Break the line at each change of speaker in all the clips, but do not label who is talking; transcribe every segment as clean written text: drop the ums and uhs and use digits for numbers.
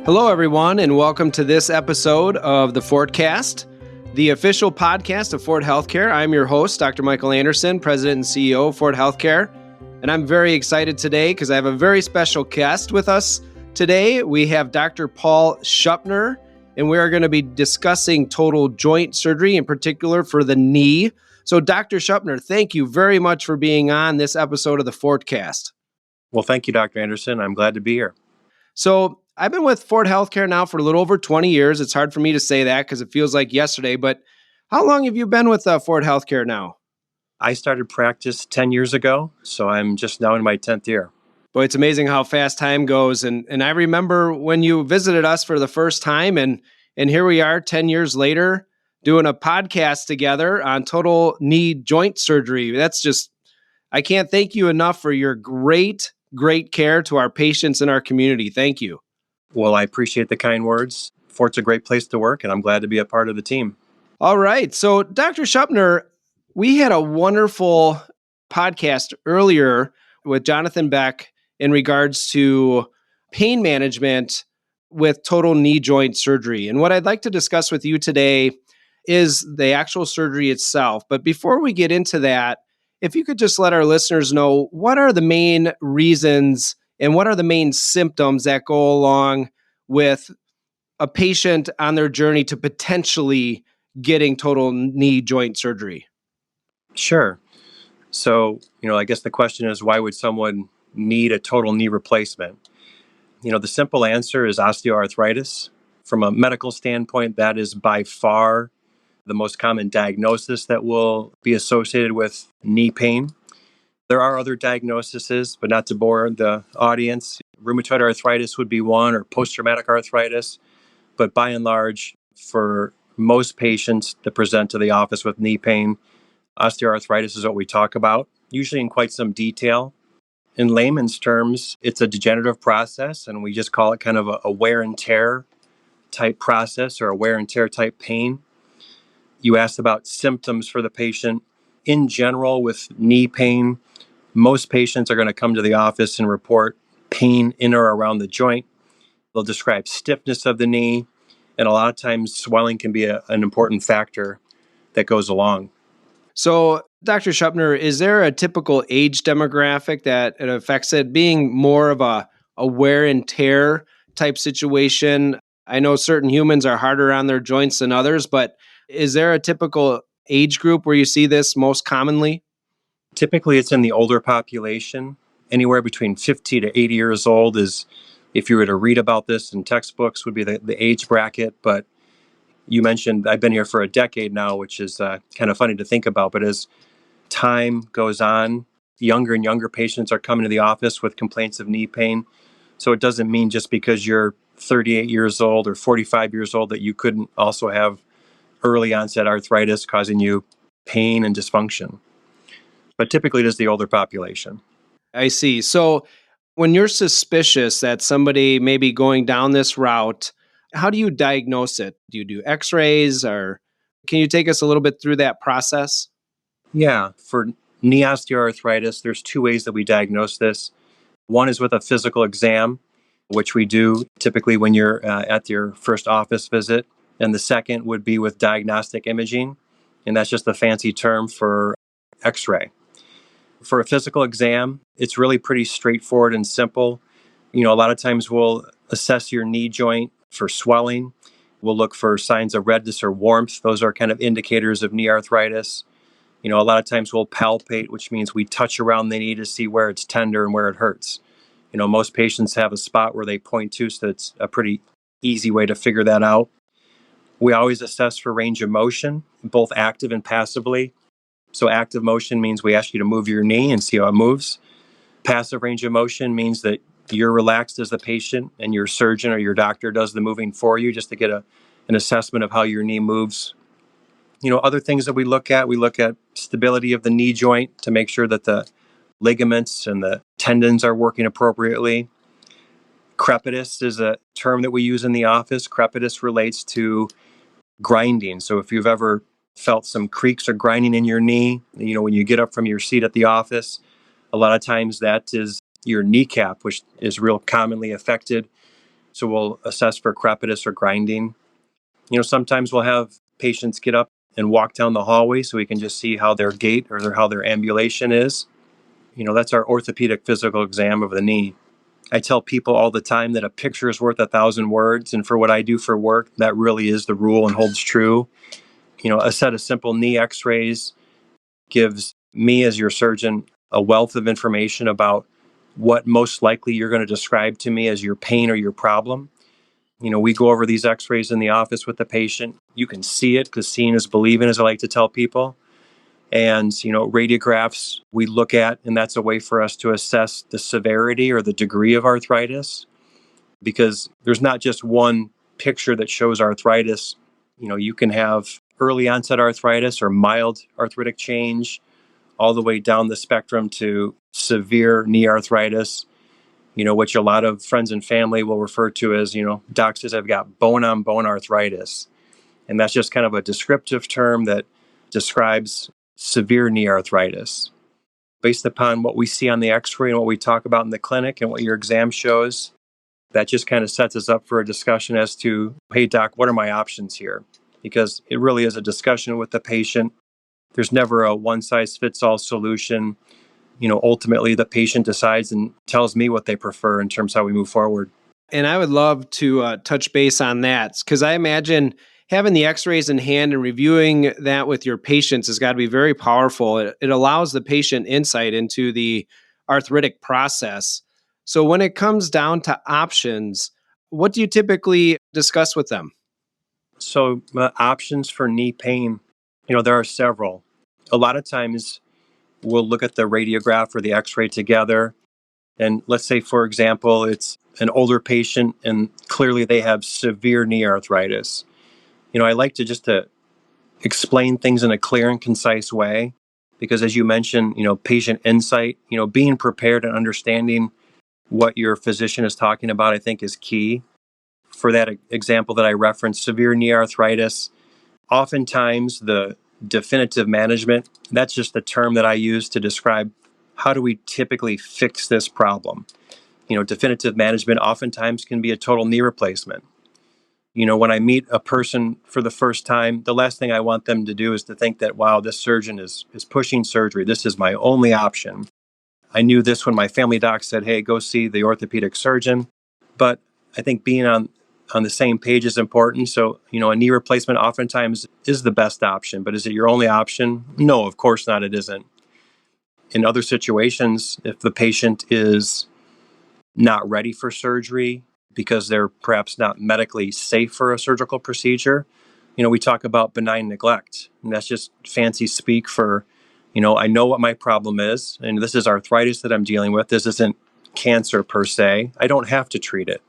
Hello, everyone, and welcome to this episode of the Fortcast, the official podcast of Fort Healthcare. I'm your host, Dr. Michael Anderson, President and CEO of Fort Healthcare, and I'm very excited today because I have a very special guest with us today. We have Dr. Paul Schuppner, and we are going to be discussing total joint surgery, in particular for the knee. So, Dr. Schuppner, thank you very much for being on this episode of the Fortcast.
Well, thank you, Dr. Anderson. I'm glad to be here.
So I've been with Fort Healthcare now for a little over 20 years. It's hard for me to say that because it feels like yesterday, but how long have you been with Fort Healthcare now?
I started practice 10 years ago, so I'm just now in my 10th year.
Boy, it's amazing how fast time goes. And I remember when you visited us for the first time, and here we are 10 years later doing a podcast together on total knee joint surgery. That's just, I can't thank you enough for your great care to our patients and our community. Thank you.
Well, I appreciate the kind words. Fort's a great place to work, and I'm glad to be a part of the team.
All right. So, Dr. Schuppner, we had a wonderful podcast earlier with Jonathan Beck in regards to pain management with total knee joint surgery. And what I'd like to discuss with you today is the actual surgery itself. But before we get into that, if you could just let our listeners know what are the main reasons and what are the main symptoms that go along with a patient on their journey to potentially getting total knee joint surgery?
Sure. So, I guess the question is, why would someone need a total knee replacement? The simple answer is osteoarthritis. From a medical standpoint, that is by far the most common diagnosis that will be associated with knee pain. There are other diagnoses, but not to bore the audience. Rheumatoid arthritis would be one, or post-traumatic arthritis. But by and large, for most patients that present to the office with knee pain, osteoarthritis is what we talk about, usually in quite some detail. In layman's terms, it's a degenerative process, and we just call it kind of a wear and tear type process or a wear and tear type pain. You asked about symptoms for the patient. In general, with knee pain, most patients are going to come to the office and report pain in or around the joint. They'll describe stiffness of the knee, and a lot of times swelling can be an important factor that goes along.
So, Dr. Schuppner, is there a typical age demographic that it affects it, being more of a wear and tear type situation? I know certain humans are harder on their joints than others, but is there a typical age group where you see this most commonly?
Typically, it's in the older population. Anywhere between 50 to 80 years old is, if you were to read about this in textbooks, would be the age bracket. But you mentioned I've been here for a decade now, which is kind of funny to think about. But as time goes on, younger and younger patients are coming to the office with complaints of knee pain. So it doesn't mean just because you're 38 years old or 45 years old that you couldn't also have early onset arthritis causing you pain and dysfunction. But typically it is the older population.
I see. So when you're suspicious that somebody may be going down this route, how do you diagnose it? Do you do x-rays, or can you take us a little bit through that process?
Yeah, for knee osteoarthritis, there's two ways that we diagnose this. One is with a physical exam, which we do typically when you're at your first office visit. And the second would be with diagnostic imaging, and that's just a fancy term for x-ray. For a physical exam, it's really pretty straightforward and simple. A lot of times we'll assess your knee joint for swelling. We'll look for signs of redness or warmth. Those are kind of indicators of knee arthritis. A lot of times we'll palpate, which means we touch around the knee to see where it's tender and where it hurts. Most patients have a spot where they point to, so it's a pretty easy way to figure that out. We always assess for range of motion, both active and passively. So active motion means we ask you to move your knee and see how it moves. Passive range of motion means that you're relaxed as the patient and your surgeon or your doctor does the moving for you just to get an assessment of how your knee moves. Other things that we look at stability of the knee joint to make sure that the ligaments and the tendons are working appropriately. Crepitus is a term that we use in the office. Crepitus relates to grinding. So if you've ever felt some creaks or grinding in your knee, when you get up from your seat at the office, a lot of times that is your kneecap, which is real commonly affected. So we'll assess for crepitus or grinding. Sometimes we'll have patients get up and walk down the hallway so we can just see how their gait or how their ambulation is. That's our orthopedic physical exam of the knee. I tell people all the time that a picture is worth 1,000 words. And for what I do for work, that really is the rule and holds true. A set of simple knee x-rays gives me as your surgeon a wealth of information about what most likely you're going to describe to me as your pain or your problem. We go over these x-rays in the office with the patient. You can see it because seeing is believing, as I like to tell people. And, radiographs we look at, and that's a way for us to assess the severity or the degree of arthritis, because there's not just one picture that shows arthritis. You can have early onset arthritis or mild arthritic change, all the way down the spectrum to severe knee arthritis, which a lot of friends and family will refer to as, doc says I've got bone on bone arthritis. And that's just kind of a descriptive term that describes severe knee arthritis. Based upon what we see on the x-ray and what we talk about in the clinic and what your exam shows, that just kind of sets us up for a discussion as to, hey, doc, what are my options here? Because it really is a discussion with the patient. There's never a one-size-fits-all solution. Ultimately, the patient decides and tells me what they prefer in terms of how we move forward.
And I would love to touch base on that, because I imagine having the x-rays in hand and reviewing that with your patients has got to be very powerful. It allows the patient insight into the arthritic process. So when it comes down to options, what do you typically discuss with them?
So options for knee pain, there are several. A lot of times we'll look at the radiograph or the x-ray together. And let's say, for example, it's an older patient and clearly they have severe knee arthritis. I like to explain things in a clear and concise way, because as you mentioned, patient insight, being prepared and understanding what your physician is talking about, I think is key. For that example that I referenced, severe knee arthritis, oftentimes the definitive management, that's just the term that I use to describe how do we typically fix this problem. Definitive management oftentimes can be a total knee replacement. When I meet a person for the first time, the last thing I want them to do is to think that, wow, this surgeon is pushing surgery. This is my only option. I knew this when my family doc said, hey, go see the orthopedic surgeon. But I think being on the same page is important. So, a knee replacement oftentimes is the best option, but is it your only option? No, of course not, it isn't. In other situations, if the patient is not ready for surgery because they're perhaps not medically safe for a surgical procedure, we talk about benign neglect. And that's just fancy speak for, I know what my problem is, and this is arthritis that I'm dealing with. This isn't cancer per se. I don't have to treat it.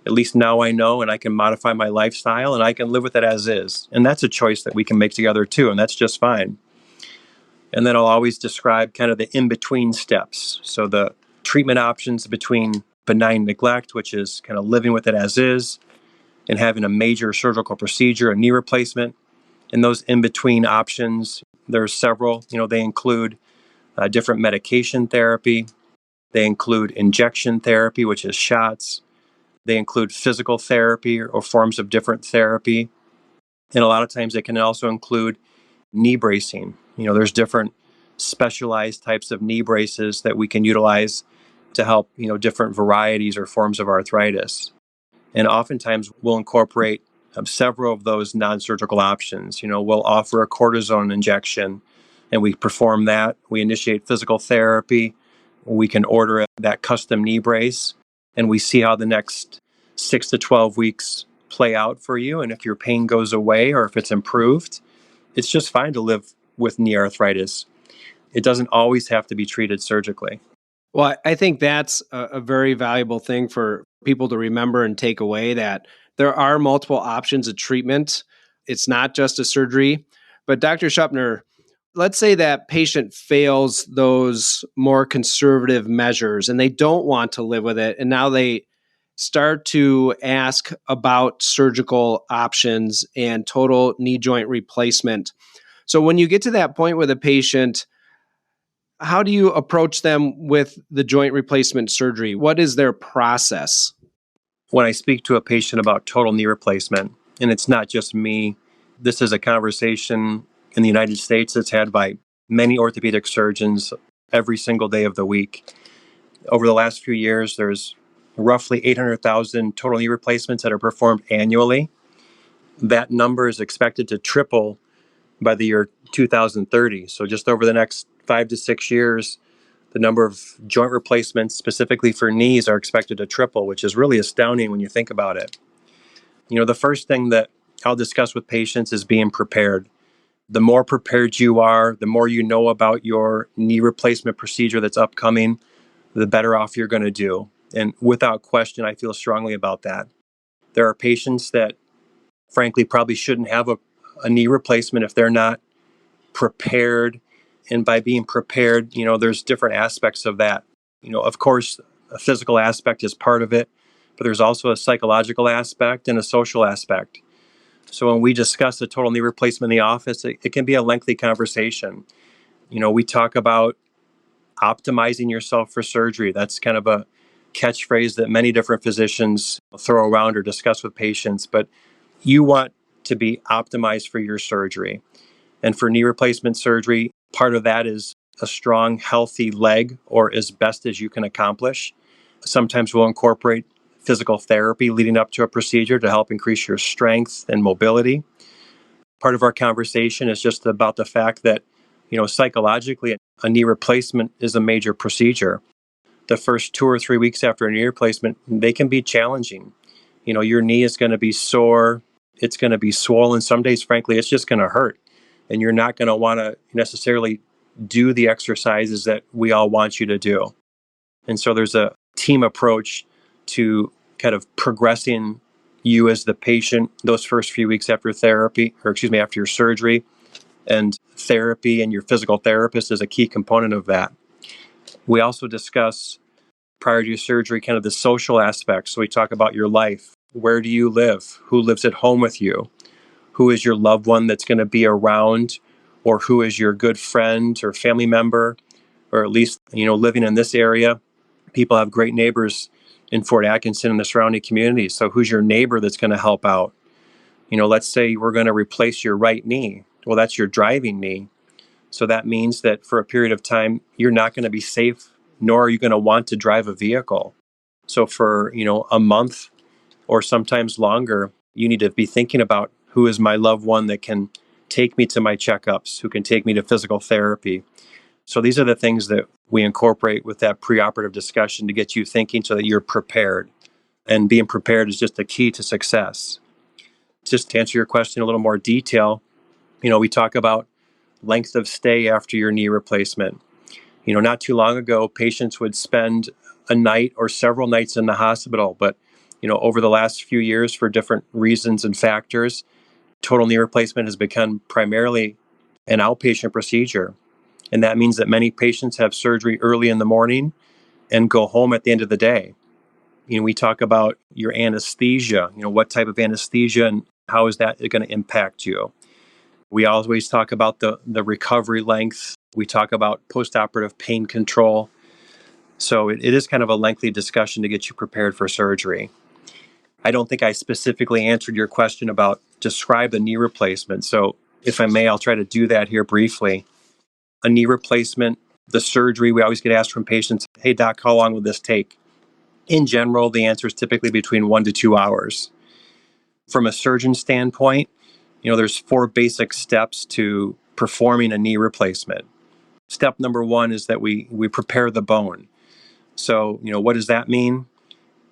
At least now I know, and I can modify my lifestyle and I can live with it as is. And that's a choice that we can make together too, and that's just fine. And then I'll always describe kind of the in-between steps. So the treatment options between benign neglect, which is kind of living with it as is, and having a major surgical procedure, a knee replacement. And those in-between options, there are several. They include different medication therapy. They include injection therapy, which is shots. They include physical therapy or forms of different therapy. And a lot of times they can also include knee bracing. There's different specialized types of knee braces that we can utilize to help, different varieties or forms of arthritis. And oftentimes we'll incorporate several of those non-surgical options. We'll offer a cortisone injection and we perform that. We initiate physical therapy. We can order that custom knee brace and we see how the next 6 to 12 weeks play out for you. And if your pain goes away or if it's improved, it's just fine to live with knee arthritis. It doesn't always have to be treated surgically.
Well, I think that's a very valuable thing for people to remember and take away, that there are multiple options of treatment. It's not just a surgery. But Dr. Schuppner, let's say that patient fails those more conservative measures and they don't want to live with it. And now they start to ask about surgical options and total knee joint replacement. So when you get to that point with a patient, how do you approach them with the joint replacement surgery? What is their process?
when I speak to a patient about total knee replacement, and it's not just me, this is a conversation in the United States that's had by many orthopedic surgeons every single day of the week. Over the last few years, there's roughly 800,000 total knee replacements that are performed annually. That number is expected to triple by the year 2030. So just over the next 5 to 6 years, the number of joint replacements specifically for knees are expected to triple, which is really astounding when you think about it. The first thing that I'll discuss with patients is being prepared. The more prepared you are, the more you know about your knee replacement procedure that's upcoming, the better off you're going to do. And without question, I feel strongly about that. There are patients that, frankly, probably shouldn't have a knee replacement if they're not prepared. And by being prepared, there's different aspects of that. Of course, a physical aspect is part of it, but there's also a psychological aspect and a social aspect. So when we discuss a total knee replacement in the office, it can be a lengthy conversation. We talk about optimizing yourself for surgery. That's kind of a catchphrase that many different physicians throw around or discuss with patients, but you want to be optimized for your surgery. And for knee replacement surgery, part of that is a strong, healthy leg, or as best as you can accomplish. Sometimes we'll incorporate physical therapy leading up to a procedure to help increase your strength and mobility. Part of our conversation is just about the fact that, psychologically, a knee replacement is a major procedure. The first 2 or 3 weeks after a knee replacement, they can be challenging. Your knee is going to be sore. It's going to be swollen. Some days, frankly, it's just going to hurt. And you're not going to want to necessarily do the exercises that we all want you to do. And so there's a team approach to kind of progressing you as the patient those first few weeks after therapy, after your surgery. And therapy and your physical therapist is a key component of that. We also discuss, prior to your surgery, kind of the social aspects. So we talk about your life. Where do you live? Who lives at home with you? Who is your loved one that's going to be around? Or who is your good friend or family member? Or at least, living in this area. People have great neighbors in Fort Atkinson and the surrounding communities. So who's your neighbor that's going to help out? Let's say we're going to replace your right knee. Well, that's your driving knee. So that means that for a period of time, you're not going to be safe, nor are you going to want to drive a vehicle. So for, a month or sometimes longer, you need to be thinking about who is my loved one that can take me to my checkups, who can take me to physical therapy. So these are the things that we incorporate with that preoperative discussion to get you thinking so that you're prepared. And being prepared is just the key to success. Just to answer your question in a little more detail, we talk about length of stay after your knee replacement. Not too long ago, patients would spend a night or several nights in the hospital, but over the last few years, for different reasons and factors, total knee replacement has become primarily an outpatient procedure. And that means that many patients have surgery early in the morning and go home at the end of the day. We talk about your anesthesia, what type of anesthesia and how is that going to impact you. We always talk about the recovery length. We talk about postoperative pain control. So it is kind of a lengthy discussion to get you prepared for surgery. I don't think I specifically answered your question about describe the knee replacement. So if I may, I'll try to do that here briefly. A knee replacement, the surgery, we always get asked from patients, hey, doc, how long will this take? In general, the answer is typically between 1 to 2 hours. From a surgeon standpoint, there's 4 basic steps to performing a knee replacement. Step number 1 is that we prepare the bone. So, what does that mean?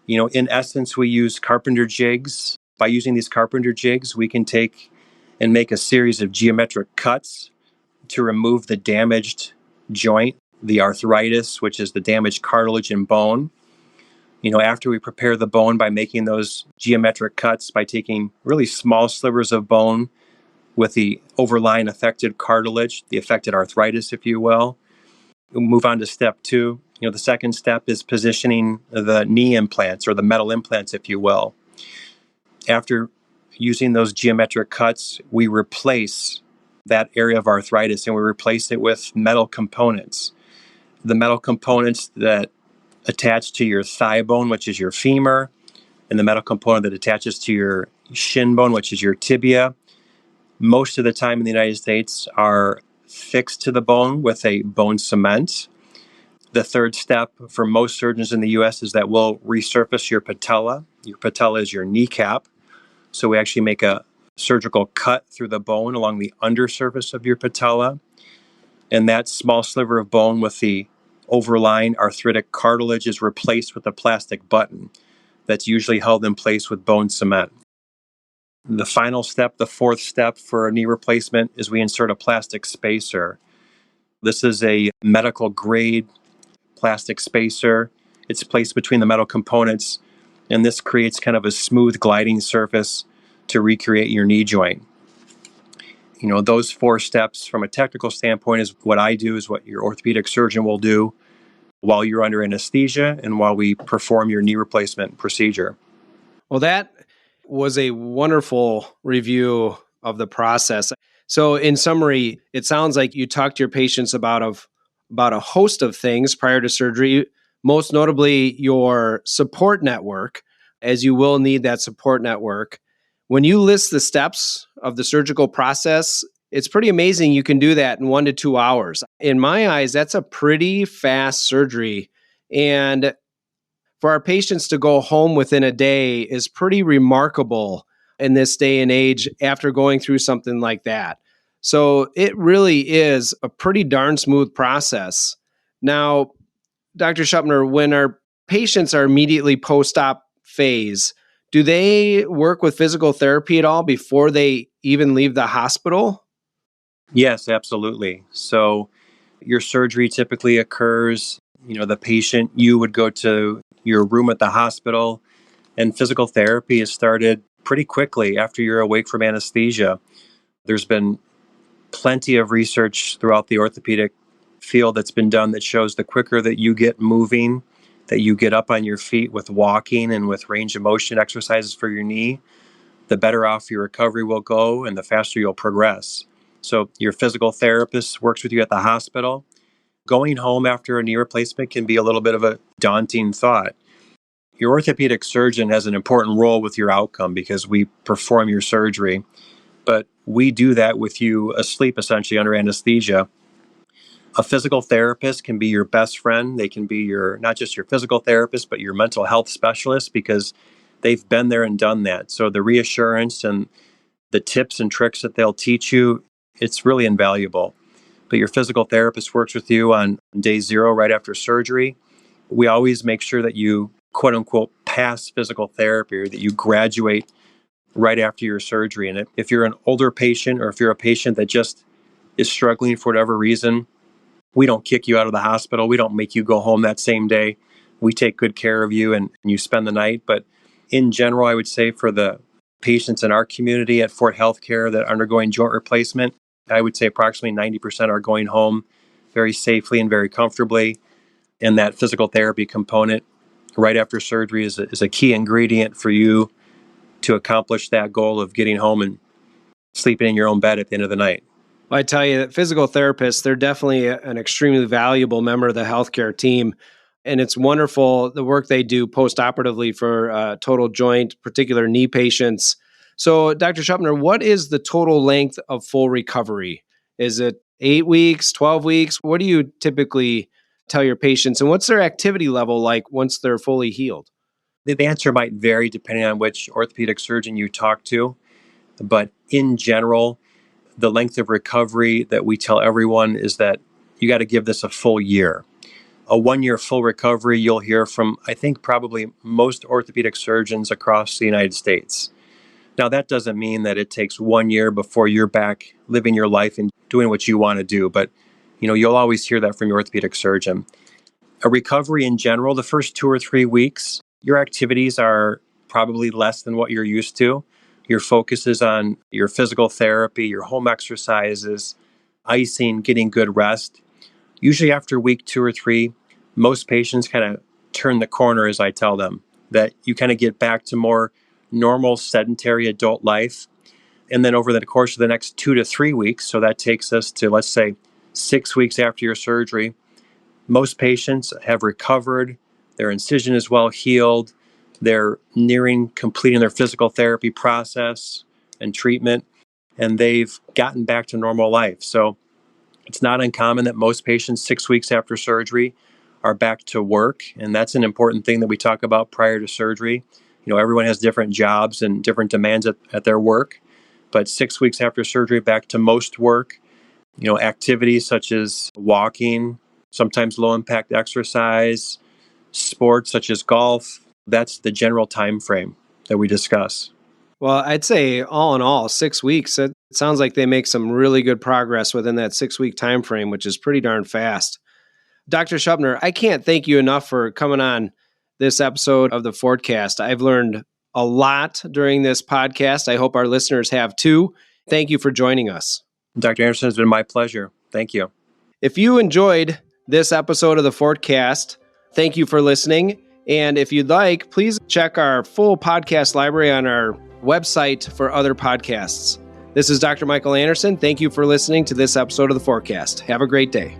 In essence, we use carpenter jigs. By using these carpenter jigs, we can take and make a series of geometric cuts to remove the damaged joint, the arthritis, which is the damaged cartilage and bone. After we prepare the bone by making those geometric cuts, by taking really small slivers of bone with the overlying affected cartilage, the affected arthritis, if you will, we'll move on to step 2. The second step is positioning the knee implants or the metal implants, if you will. After using those geometric cuts, we replace that area of arthritis and we replace it with metal components. The metal components that attach to your thigh bone, which is your femur, and the metal component that attaches to your shin bone, which is your tibia, most of the time in the United States are fixed to the bone with a bone cement. The third step for most surgeons in the US is that we'll resurface your patella. Your patella is your kneecap. So we actually make a surgical cut through the bone along the undersurface of your patella. And that small sliver of bone with the overlying arthritic cartilage is replaced with a plastic button that's usually held in place with bone cement. The final step, the fourth step for a knee replacement, is we insert a plastic spacer. This is a medical grade plastic spacer. It's placed between the metal components, and this creates kind of a smooth gliding surface to recreate your knee joint. Those four steps from a technical standpoint is what I do, is what your orthopedic surgeon will do while you're under anesthesia and while we perform your knee replacement procedure.
Well, that was a wonderful review of the process. So, in summary, it sounds like you talked to your patients about a host of things prior to surgery, most notably your support network, as you will need that support network. When you list the steps of the surgical process, it's pretty amazing you can do that in 1 to 2 hours. In my eyes, that's a pretty fast surgery. And for our patients to go home within a day is pretty remarkable in this day and age after going through something like that. So it really is a pretty darn smooth process. Now, Dr. Schuppner, when our patients are immediately post-op phase, do they work with physical therapy at all before they even leave the hospital?
Yes, absolutely. So your surgery typically occurs, the patient, you would go to your room at the hospital, and physical therapy is started pretty quickly after you're awake from anesthesia. There's been plenty of research throughout the orthopedic field that's been done that shows the quicker that you get moving, that you get up on your feet with walking and with range of motion exercises for your knee, the better off your recovery will go and the faster you'll progress. So your physical therapist works with you at the hospital. Going home after a knee replacement can be a little bit of a daunting thought. Your orthopedic surgeon has an important role with your outcome because we perform your surgery, but we do that with you asleep, essentially under anesthesia. A physical therapist can be your best friend. They can be not just your physical therapist, but your mental health specialist, because they've been there and done that. So the reassurance and the tips and tricks that they'll teach you, it's really invaluable. But your physical therapist works with you on day 0 right after surgery. We always make sure that you, quote unquote, pass physical therapy, or that you graduate right after your surgery. And if you're an older patient, or if you're a patient that just is struggling for whatever reason, we don't kick you out of the hospital. We don't make you go home that same day. We take good care of you and you spend the night. But in general, I would say for the patients in our community at Fort Healthcare that are undergoing joint replacement, I would say approximately 90% are going home very safely and very comfortably. And that physical therapy component right after surgery is a key ingredient for you to accomplish that goal of getting home and sleeping in your own bed at the end of the night.
I tell you that physical therapists, they're definitely an extremely valuable member of the healthcare team. And it's wonderful the work they do post-operatively for total joint, particular knee patients. So, Dr. Schuppner, what is the total length of full recovery? Is it 8 weeks, 12 weeks? What do you typically tell your patients? And what's their activity level like once they're fully healed?
The answer might vary depending on which orthopedic surgeon you talk to. But in general, the length of recovery that we tell everyone is that you got to give this a full year. A 1-year full recovery, you'll hear from, I think, probably most orthopedic surgeons across the United States. Now, that doesn't mean that it takes 1 year before you're back living your life and doing what you want to do. But, you'll always hear that from your orthopedic surgeon. A recovery in general, the first 2 or 3 weeks, your activities are probably less than what you're used to. Your focus is on your physical therapy, your home exercises, icing, getting good rest. Usually after week 2 or 3, most patients kind of turn the corner, as I tell them, that you kind of get back to more normal sedentary adult life. And then over the course of the next 2 to 3 weeks, so that takes us to, let's say, 6 weeks after your surgery, most patients have recovered, their incision is well healed, They're nearing completing their physical therapy process and treatment, and they've gotten back to normal life. So it's not uncommon that most patients 6 weeks after surgery are back to work. And that's an important thing that we talk about prior to surgery. Everyone has different jobs and different demands at their work. But 6 weeks after surgery, back to most work, activities such as walking, sometimes low impact exercise, sports such as golf. That's the general time frame that we discuss.
Well, I'd say all in all, 6 weeks. It sounds like they make some really good progress within that 6 week time frame, which is pretty darn fast. Dr. Schuppner, I can't thank you enough for coming on this episode of the Fordcast. I've learned a lot during this podcast. I hope our listeners have too. Thank you for joining us.
Dr. Anderson, it's been my pleasure. Thank you.
If you enjoyed this episode of the Fordcast, thank you for listening. And if you'd like, please check our full podcast library on our website for other podcasts. This is Dr. Michael Anderson. Thank you for listening to this episode of the Fordcast. Have a great day.